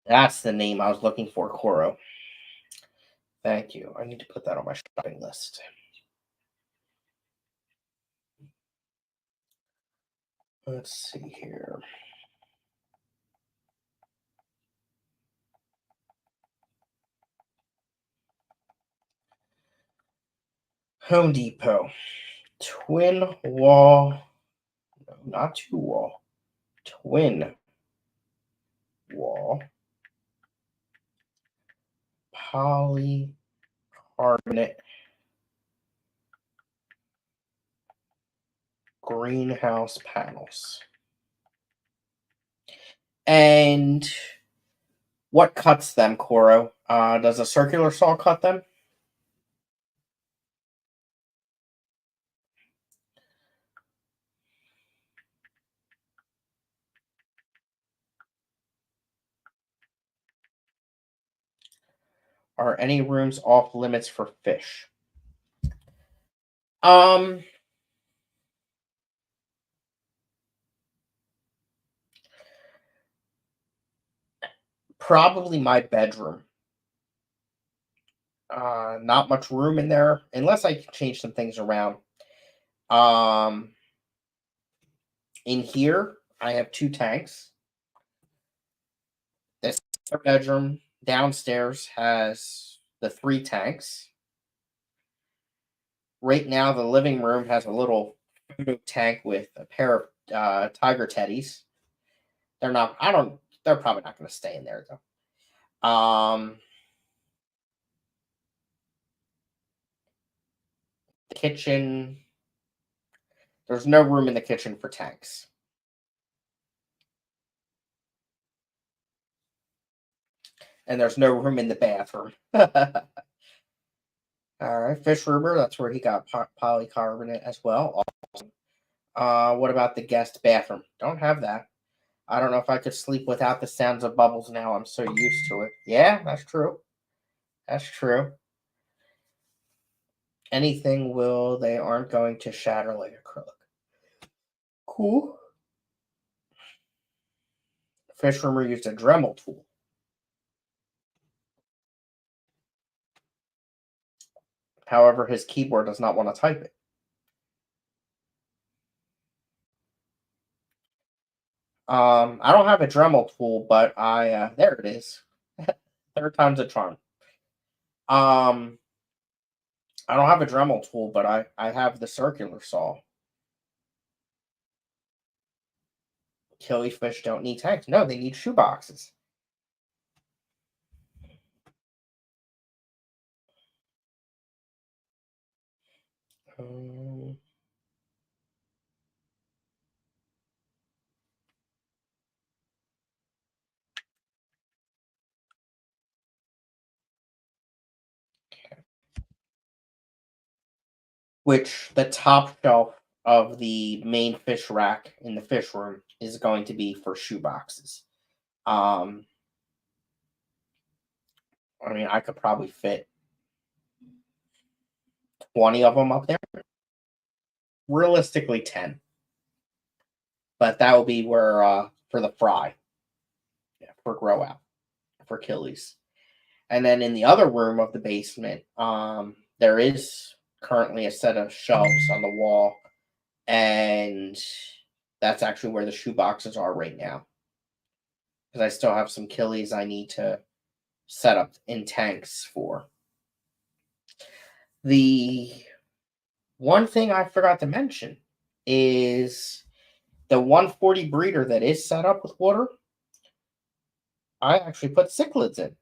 That's the name I was looking for, Koro. Thank you. I need to put that on my shopping list. Let's see here. Home Depot. Twin wall. No, not two wall. Twin wall. Polycarbonate greenhouse panels. And what cuts them, Koro? Does a circular saw cut them? Are any rooms off limits for fish? Um, Probably my bedroom. Not much room in there unless I can change some things around. Um, in here, I have two tanks. This bedroom downstairs has the three tanks. Right now, the living room has a little tank with a pair of tiger teddies. They're not. I don't. They're probably not going to stay in there though. The kitchen. There's no room in the kitchen for tanks. And there's no room in the bathroom. All right, fish roomer. That's where he got polycarbonate as well. Awesome. What about the guest bathroom? Don't have that. I don't know if I could sleep without the sounds of bubbles now. I'm so used to it. Yeah, that's true. That's true. Anything they aren't going to shatter like acrylic. Cool. Fish roomer used a Dremel tool. However, his keyboard does not want to type it. I don't have a Dremel tool, but there it is. Third time's a charm. I don't have a Dremel tool, but I have the circular saw. Killifish don't need tanks. No, they need shoe boxes. Um, which the top shelf of the main fish rack in the fish room is going to be for shoe boxes. I mean, I could probably fit 20 of them up there. Realistically, 10. But that will be where for the fry. for grow out for Achilles. And then in the other room of the basement, there is currently a set of shelves on the wall, and that's actually where the shoe boxes are right now. Because I still have some Achilles I need to set up in tanks for. The one thing I forgot to mention is the 140 breeder that is set up with water. I actually put cichlids in.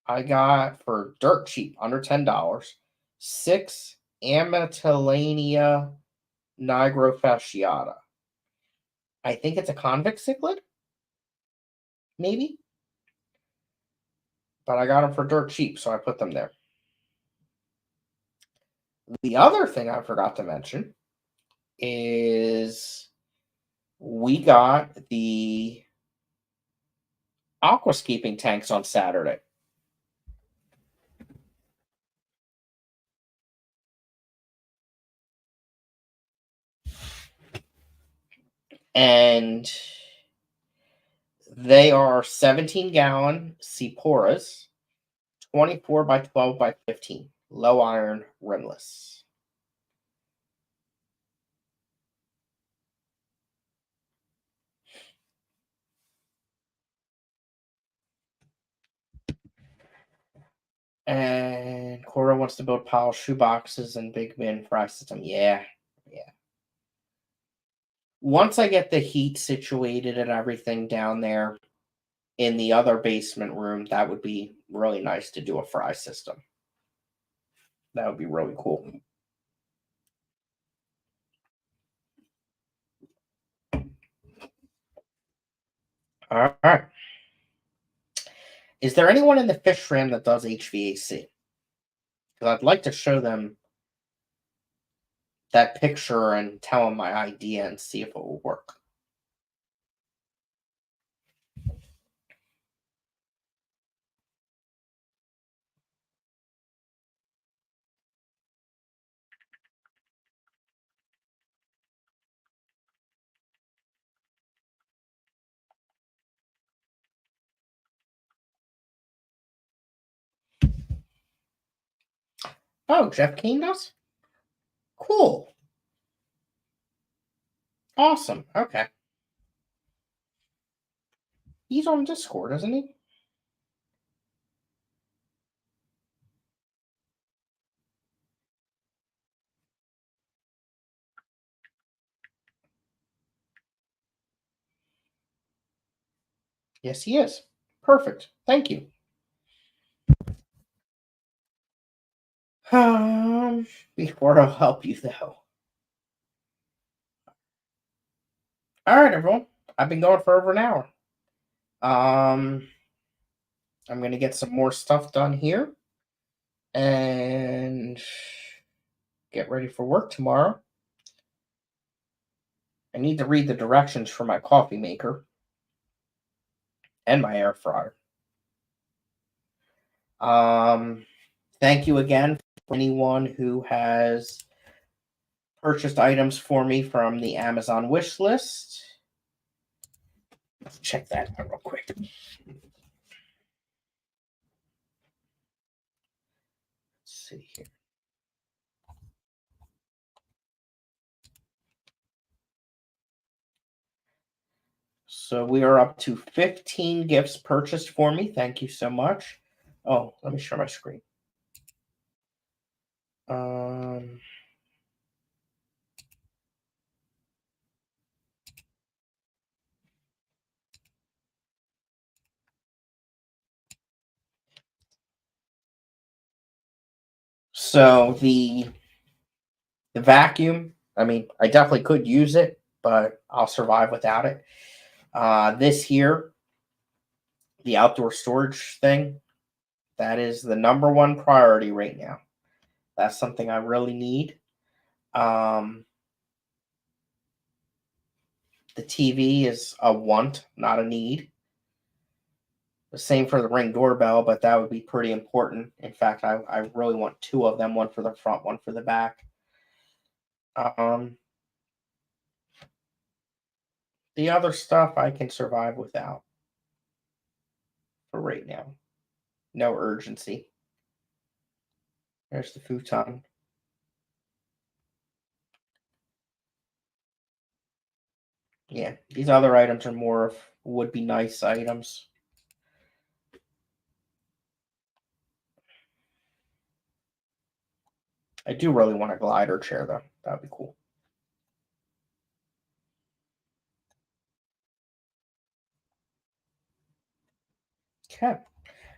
I got for dirt cheap, under $10, 6 Amatelania nigrofasciata. I think it's a convict cichlid, maybe. But I got them for dirt cheap, so I put them there. The other thing I forgot to mention is we got the aquascaping tanks on Saturday. And they are 17-gallon Seporas, 24 by 12 by 15, low iron, rimless. And Cora wants to build pile shoe boxes and big bin fry system. Yeah. Once I get the heat situated and everything down there in the other basement room, that would be really nice to do a fry system. That would be really cool. All right. Is there anyone in the fish ram that does HVAC? Because I'd like to show them that picture and tell them my idea and see if it will work. Oh, Jeff Kane does? Cool. Awesome. Okay. He's on Discord, isn't he? Yes, he is. Perfect. Thank you. Before I'll help you, though. All right, everyone. I've been going for over an hour. I'm going to get some more stuff done here and get ready for work tomorrow. I need to read the directions for my coffee maker and my air fryer. Thank you again for anyone who has purchased items for me from the Amazon wish list. Let's check that out real quick. Let's see here. So we are up to 15 gifts purchased for me. Thank you so much. Oh, let me share my screen. So the vacuum, I mean, I definitely could use it, but I'll survive without it. This here, the outdoor storage thing, that is the number one priority right now. That's something I really need. The TV is a want, not a need. The same for the Ring doorbell, but that would be pretty important. In fact, I really want two of them, one for the front, one for the back. The other stuff I can survive without. for right now. No urgency. There's the futon. Yeah, these other items are more of would-be nice items. I do really want a glider chair, though. That would be cool. Okay.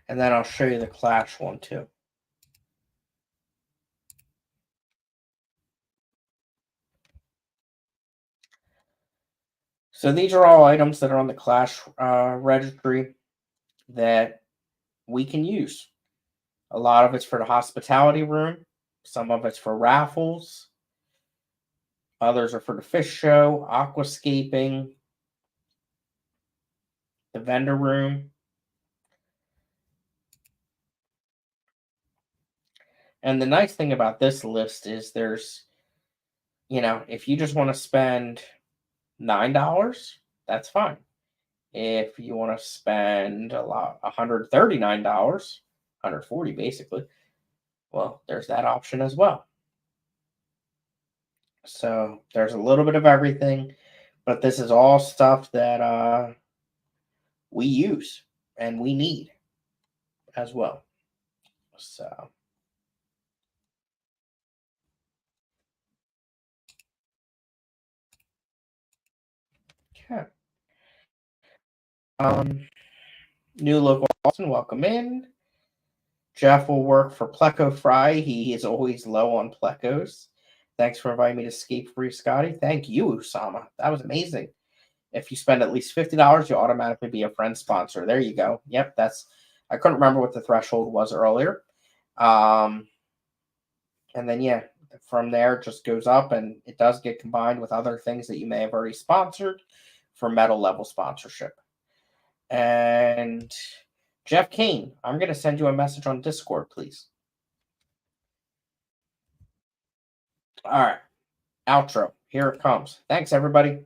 And then I'll show you the Clash one, too. So these are all items that are on the Clash registry that we can use. A lot of it's for the hospitality room. Some of it's for raffles. Others are for the fish show, aquascaping, the vendor room. And the nice thing about this list is there's, if you just want to spend $9, that's fine. If you want to spend $139, $140 basically, well, there's that option as well. So there's a little bit of everything, but this is all stuff that we use and we need as well. So okay. New local Austin, welcome in. Jeff will work for Pleco Fry. He is always low on Plecos. Thanks for inviting me to Escape Free, Scottie. Thank you, Usama. That was amazing. If you spend at least $50, you'll automatically be a friend sponsor. There you go. Yep, I couldn't remember what the threshold was earlier. And then, yeah, from there it just goes up, and it does get combined with other things that you may have already sponsored for medal level sponsorship. And Jeff Kane, I'm going to send you a message on Discord, please. All right. Outro. Here it comes. Thanks, everybody.